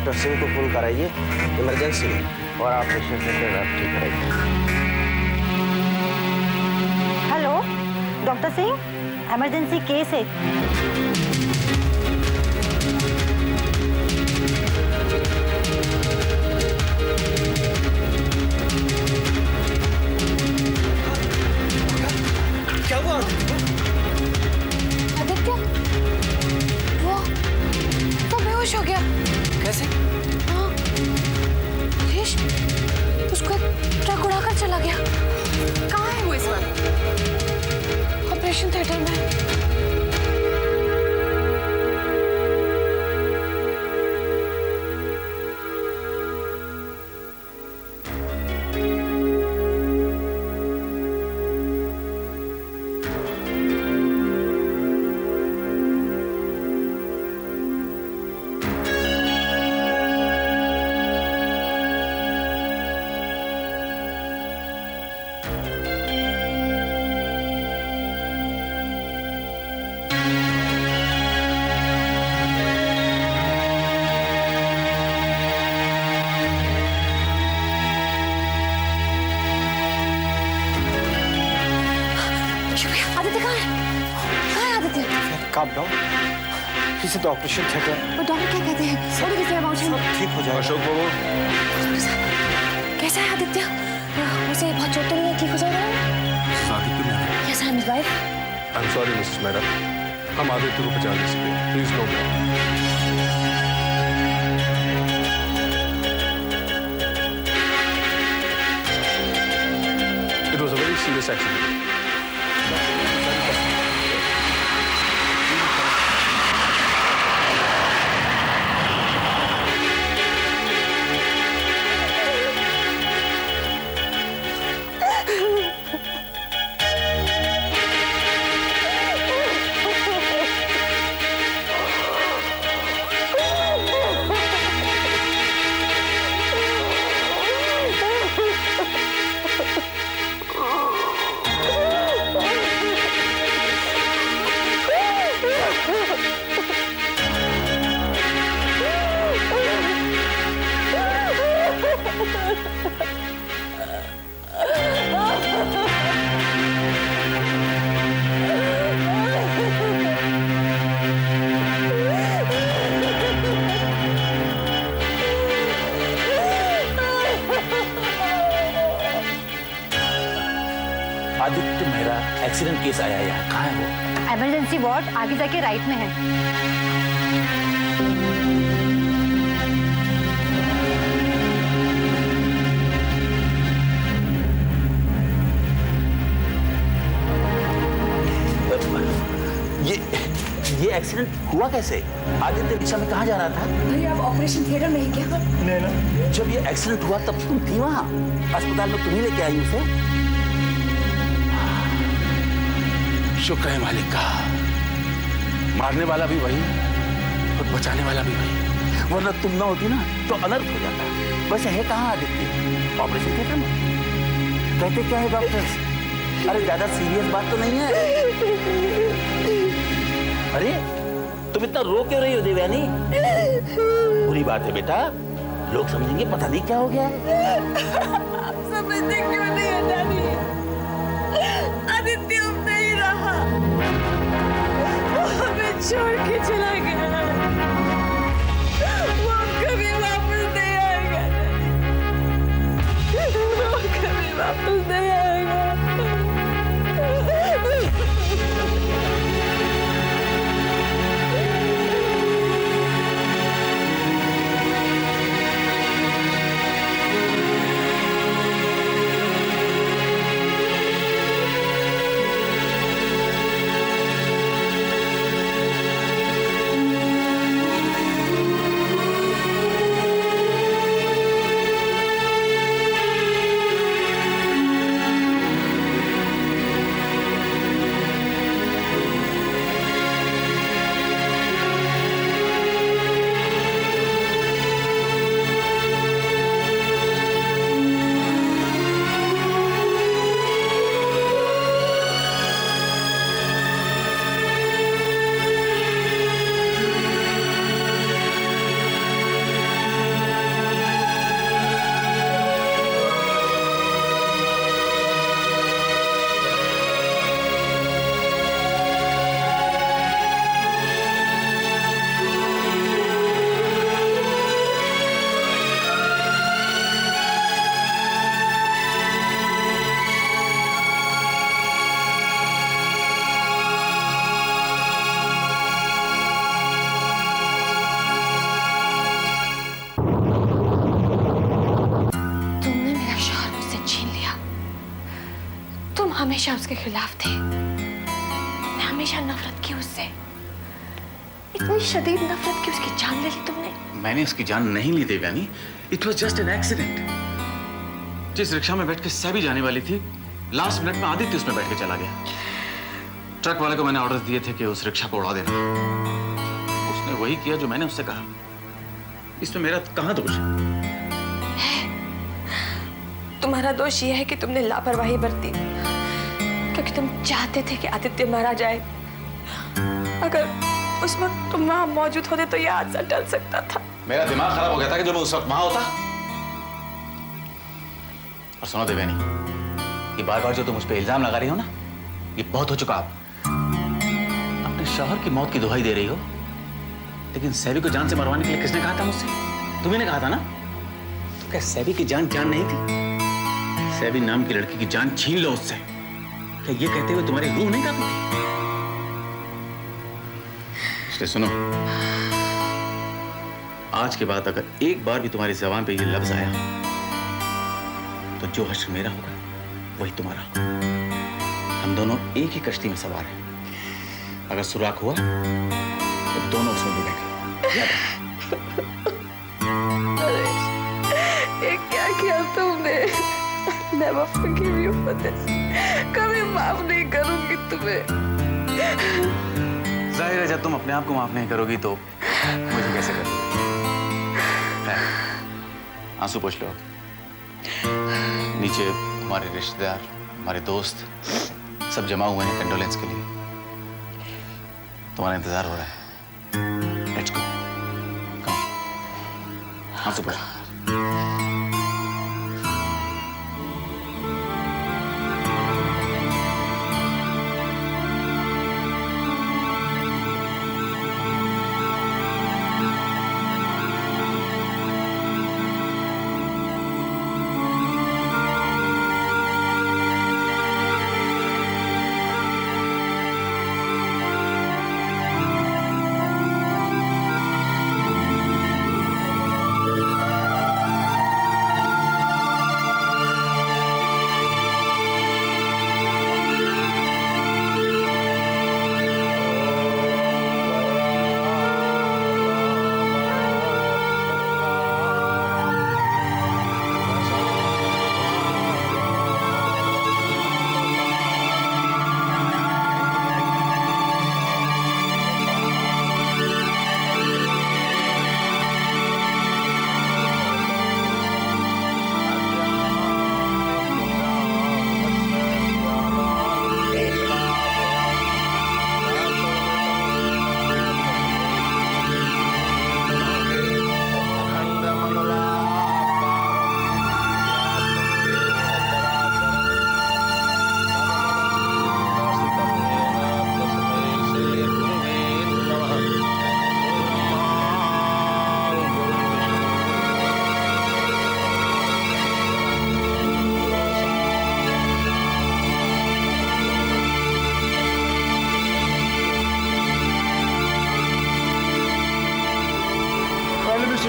Doctor Singh को phone कराइए, emergency है, और ऑपरेशन थिएटर आप ठीक कराइए। Hello doctor Singh, emergency case है। क्या हुआ? आदित्य, वो बेहोश हो गया। कैसे? हाँ, यश, उसको एक ट्रक उड़ाकर चला गया। कहाँ है वो इस वक्त? ऑपरेशन थिएटर में। आदित्य कहाँ है? कहाँ है आदित्य? काम डाउन, किसी तो ऑपरेशन थिएटर। वो डॉक्टर क्या कहते हैं? वो किसी पहुंचे? ठीक हो जाएगा। अशोक बाबू, कैसा है आदित्य? उसे बहुत चोट तो नहीं है? ठीक हो जाएगा? Aditya Mehra. Yes, I'm his wife. I'm sorry, Mrs Mehra, हम आदित्य को बचा नहीं सके। Please no more. It was a very serious accident. Aditya Mehra accident case आया है यहाँ, कहाँ है वो? इमरजेंसी वार्ड आगे जाके राइट में है। ये एक्सीडेंट हुआ कैसे? आदित्य दिशा में कहाँ जा रहा था? भैया आप ऑपरेशन थिएटर में ही क्या? नैना, जब ये एक्सीडेंट हुआ तब तुम थी वहाँ अस्पताल में, तुम्ही लेके आई उसे? शुक्र है मालिक का, मारने वाला भी वही और बचाने वाला भी वही, वरना तुम ना होती ना तो अनर्थ हो जाता। वैसे है कहाँ आदित्य? ऑपरेशन थिएटर में? कहते क्या है डॉक्टर्स? अरे ज्यादा सीरियस बात तो नहीं है? अरे तुम इतना रो क्यों रही हो देवयानी? बुरी बात है बेटा, लोग समझेंगे पता नहीं क्या हो गया है। आप समझते क्यों नहीं है डैडी? आदित्य अब नहीं रहा, वो हमें छोड़ के चला गया। वो कभी वापस नहीं आएगा, वो कभी वापस नहीं आएगा। हमेशा उसके खिलाफ थे। मैं हमेशा नफरत की उससे। इतनी शदीद नफरत की उसकी जान ले ली तुमने। मैंने उसकी जान नहीं ली Devyani. It was just an accident. जिस रिक्शा में बैठ के सभी जाने वाली थी, लास्ट मिनट में आदित्य उसमें बैठ के चला गया। ट्रक वाले को मैंने ऑर्डर दिए थे कि उस रिक्शा को उड़ा देना। उसने वही किया जो मैंने उससे कहा। इसमें मेरा कहां दोष है? तुम्हारा दोष यह है कि तुमने लापरवाही बरती, क्योंकि तुम चाहते थे कि आदित्य मारा जाए। अगर उस वक्त तुम वहां मौजूद होते तो यह हादसा टल सकता था। मेरा दिमाग खराब हो गया था कि जो मैं उस वक्त वहां होता। और सुनो देवयानी, ये बार बार जो तुम मुझ पे इल्जाम लगा रही हो ना, ये बहुत हो चुका। आप अपने शौहर की मौत की दुहाई दे रही हो, लेकिन सैबी को जान से मरवाने के लिए किसने कहा था मुझसे? तुम्ही ने कहा था ना। तो क्या सैबी की जान नहीं थी? सैबी नाम की लड़की की जान छीन लो उससे, क्या ये कहते हुए तुम्हारी रूह नहीं कांपती? इसलिए सुनो, आज के बाद अगर एक बार भी तुम्हारी जबान पे ये लफ्ज आया तो जो हश्र मेरा होगा वही तुम्हारा होगा। हम दोनों एक ही कश्ती में सवार हैं। अगर सुराख हुआ तो दोनों उसमें डूबेंगे। ये क्या किया तुमने? Never forgive you for this. कभी माफ नहीं करूंगी तुम्हें। जाहिर है, जब तुम अपने आप को माफ नहीं करोगी तो मुझे कैसे करोगी? आंसू पोंछ लो। नीचे हमारे रिश्तेदार, हमारे दोस्त सब जमा हुए हैं कंडोलेंस के लिए। तुम्हारा इंतजार हो रहा है। Let's go. कम आंसू पोंछ लो।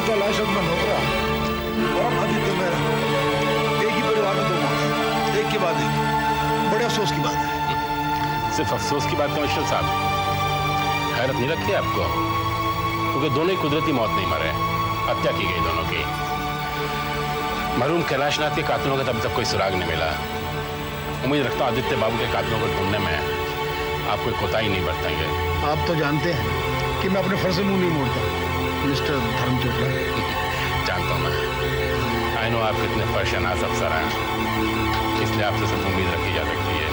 का लाश अपना नौकरा और आदित्य मेरा, एक ही परिवार में दो मौत, एक के बाद एक। बड़े अफसोस की बात है। सिर्फ अफसोस की बात कमिश्नर साहब, हैरत नहीं रखी आपको, क्योंकि दोनों ही कुदरती मौत नहीं मरे, हत्या की गई दोनों की। मरहूम कैलाशनाथ के कातिलों का तब तक कोई सुराग नहीं मिला। उम्मीद रखता हूं आदित्य बाबू के कातिलों को ढूंढने में आप कोई कोताही नहीं बरतेंगे। आप तो जानते हैं कि मैं अपने फर्ज से मुंह नहीं मोड़ता मिस्टर धर्मचोटला। जानता हूं मैं, आई नो आप कितने फर्शनास अफसर हैं, इसलिए आपसे सिर्फ उम्मीद रखी जा सकती है,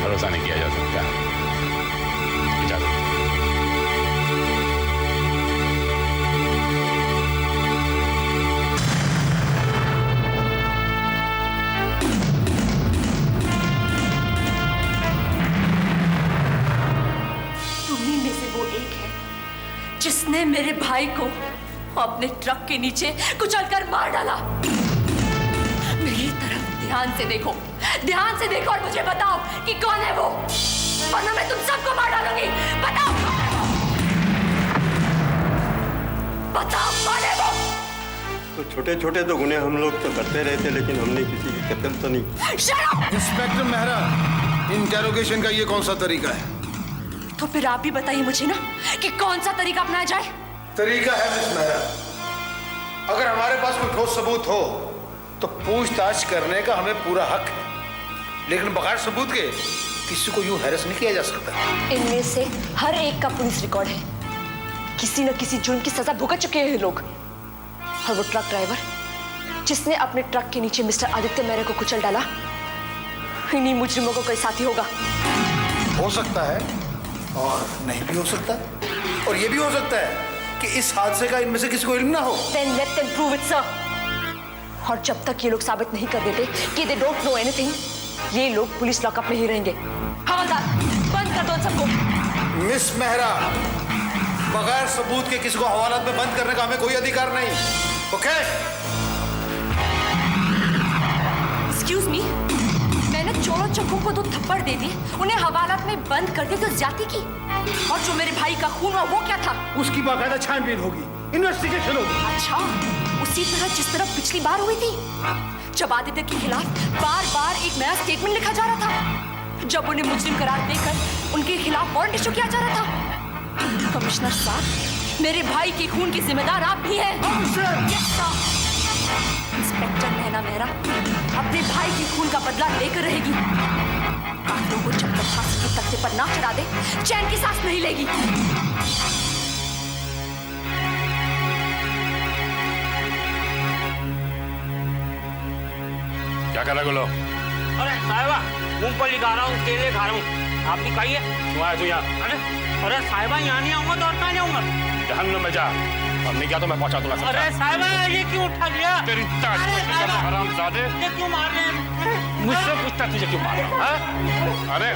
भरोसा नहीं किया जा सकता। इजाजत। तुम्ही में से वो एक है जिसने मेरे भाई को अपने ट्रक के नीचे कुचलकर मार डाला। मेरी तरफ ध्यान से देखो और मुझे बताओ कि कौन है वो, वरना मैं तुम सबको मार डालूंगी। बताओ कौन है वो, बताओ कौन है वो। तो छोटे छोटे तो गुने हम लोग तो करते रहते, लेकिन हमने किसी की कत्ल तो नहीं। इंस्पेक्टर मेहरा, इंटेरोगेशन का ये कौन सा तरीका है? तो फिर आप भी बताइए मुझे ना कि कौन सा तरीका अपनाया जाए। तरीका है मिस मेहरा, अगर हमारे पास कोई ठोस सबूत हो तो पूछताछ करने का हमें पूरा हक है, लेकिन बगैर सबूत के किसी को यूं हैरेस नहीं किया जा सकता। इनमें से हर एक का पुलिस रिकॉर्ड है, किसी न किसी जुर्म की सजा भुगत चुके हैं लोग। और वो ट्रक ड्राइवर जिसने अपने ट्रक के नीचे मिस्टर आदित्य मेहरा को कुचल डाला, इन्हीं मुजरिमों को कोई साथी होगा। हो सकता है और नहीं भी हो सकता, और ये भी हो सकता है कि इस हादसे का इनमें से किसी को इल्म ना हो। Then let them prove it, sir. और जब तक ये लोग साबित नहीं कर देते कि they don't know anything, ये लोग पुलिस लॉकअप में ही रहेंगे। हवलदार, बंद कर दो इन सबको। मिस मेहरा, बगैर सबूत के किसी को हवालात में बंद करने का हमें कोई अधिकार नहीं। ओके? Excuse me, मैंने चोरों चक्कों को 2 थप्पड़ दे दिए, उन्हें हवालात में बंद कर दिया तो ज्यादती की। और जो मेरे भाई का खून हुआ वो क्या था? उसकी बाकायदा छानबीन होगी, इन्वेस्टिगेशन होगी। अच्छा, उसी तरह जिस तरह पिछली बार हुई थी, जब आदित्य के खिलाफ बार-बार एक नया स्टेटमेंट लिखा जा रहा था, जब उन्हें मुजरिम करार देकर उनके खिलाफ वारंट इशू किया जा रहा था। कमिश्नर साहब, मेरे भाई के खून के जिम्मेदार आप भी हैं। Yes, sir. इंस्पेक्टर नैना मेहरा अपने भाई के खून का बदला लेकर रहेगी। काफिरों को जब तक फांसी के तख्ते पर ना चढ़ा दे, चैन की सांस नहीं लेगी। क्या कर रहे हो लोग? अरे साहिबा, मूंगफली खा रहा हूँ, केले खा रहा हूँ। आप भी खाइए। क्यों आया तू यहाँ? अरे साहिबा, यहाँ नहीं आऊंगा तो और कहाँ जाऊंगा? जहन्नुम में जा, और नहीं क्या तो मैं पहुंचा दूंगा। अरे साहिबा, ये क्यों उठा लिया? तेरी हरामजादे, ये क्यों मार रहे हैं? मुझसे पूछता तुझे क्यों मार रहा है? अरे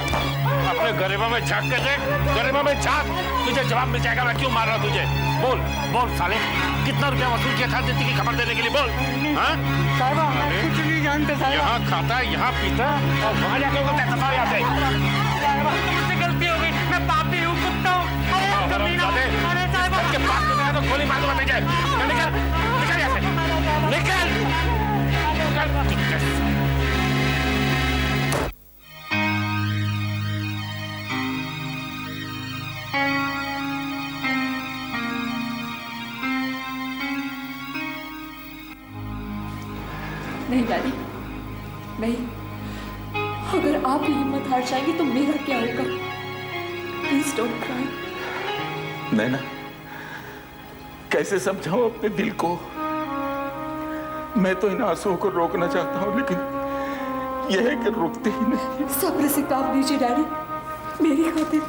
अपने गरिमा में झांक के देख, गरिमा में झांक, तुझे जवाब मिल जाएगा मैं क्यों मार रहा हूँ तुझे। बोल बोल साले, कितना रुपया वसूल किया था आदित्य की खबर देने के लिए? बोल। साहिबा, कुछ नहीं जानते साहिबा। यहाँ खाता है, यहाँ पीता है, और वहाँ जाके वो कहता था यहाँ पे। मुझसे गलती हो गई, मैं पापी हूँ, कुत्ता हूँ। अरे साहिबा, के पास में गया तो गोली मार दूंगा तुझे। निकल निकल यहाँ से, निकल निकल। नहीं दादी, नहीं। अगर आप ही हिम्मत हार जाएंगी तो मेरा क्या होगा? Please don't cry. नैना, कैसे समझाऊं अपने दिल को? मैं तो इन आंसुओं को रोकना चाहता हूं, लेकिन यह है कि रुकते ही नहीं। सब्र से काम लीजिए डैडी, मेरी खातिर।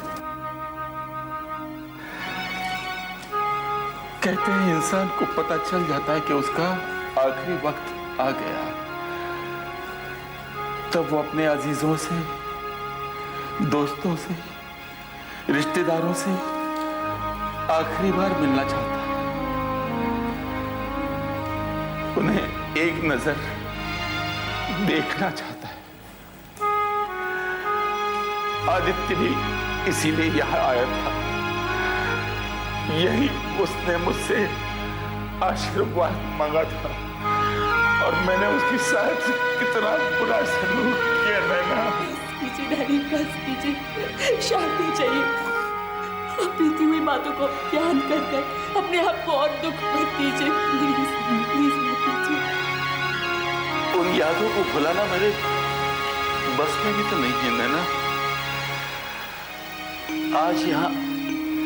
कहते हैं इंसान को पता चल जाता है कि उसका आखिरी वक्त आ गया, तब वो अपने अजीजों से, दोस्तों से, रिश्तेदारों से आखिरी बार मिलना चाहता है, उन्हें एक नजर देखना चाहता है। आदित्य भी इसीलिए यहां आया था, यही उसने मुझसे आशीर्वाद मांगा था, और मैंने उसकी साहब से कितना बुरा सलूक किया। नैना, कीजिए डैडी, बस कीजिए, शांति चाहिए। आप बीती हुई बातों को ध्यान कर कर अपने आप को और दुख मत दीजिए, प्लीज प्लीज मत कीजिए। उन यादों को भुलाना मेरे बस में भी तो नहीं है नैना। आज यहाँ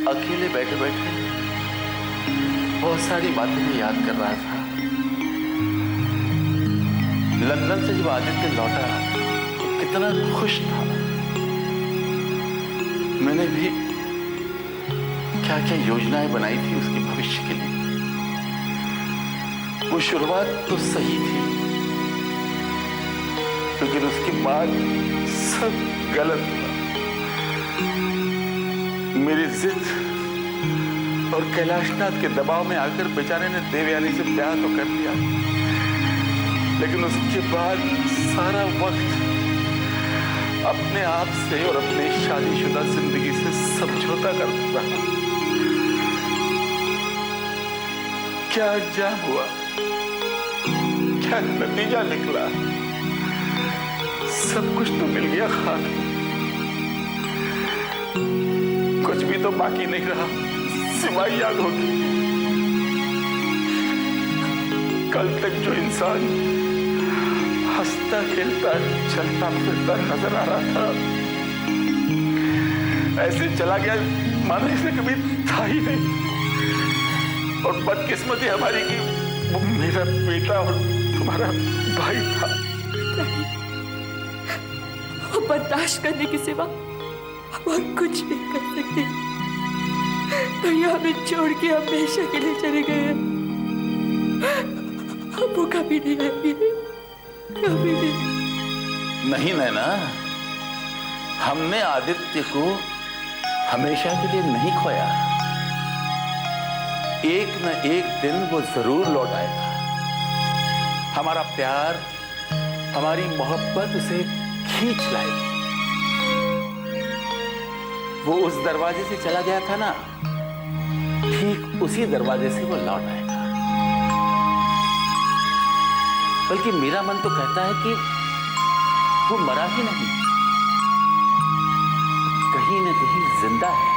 अकेले बैठे बैठे बहुत सारी बातें मैं याद कर रहा था। लंदन से जब आदित्य लौटा तो कितना खुश था। मैंने भी क्या क्या योजनाएं बनाई थी उसके भविष्य के लिए। वो शुरुआत तो सही थी, लेकिन उसके बाद सब गलत था। मेरी जिद और कैलाशनाथ के दबाव में आकर बेचारे ने देवयानी से ब्याह तो कर लिया, लेकिन उसके बाद सारा वक्त अपने आप से और अपनी शादीशुदा जिंदगी से समझौता करता रहा। क्या अंजाम हुआ? क्या नतीजा निकला। सब कुछ तो मिल गया खान, कुछ भी तो बाकी नहीं रहा सिवाय यादों की। कल तक जो इंसान हंसता खेलता चलता फिरता नजर आ रहा था, ऐसे चला गया मानो इसे कभी था ही नहीं। और बदकिस्मती हमारी की वो मेरा बेटा और तुम्हारा भाई था। वो बर्दाश्त करने के सिवा वो कुछ नहीं कर सकते। भैया हमें छोड़ के हमेशा के लिए चले गए हैं। अब वो कभी नहीं आएंगे, कभी नहीं। नहीं नैना, हमने आदित्य को हमेशा के लिए नहीं खोया। एक न एक दिन वो जरूर लौट आएगा। हमारा प्यार, हमारी मोहब्बत उसे खींच लाएगी। वो उस दरवाजे से चला गया था ना, ठीक उसी दरवाजे से वो लौट आएगा। बल्कि मेरा मन तो कहता है कि वो मरा ही नहीं, कहीं न कहीं जिंदा है।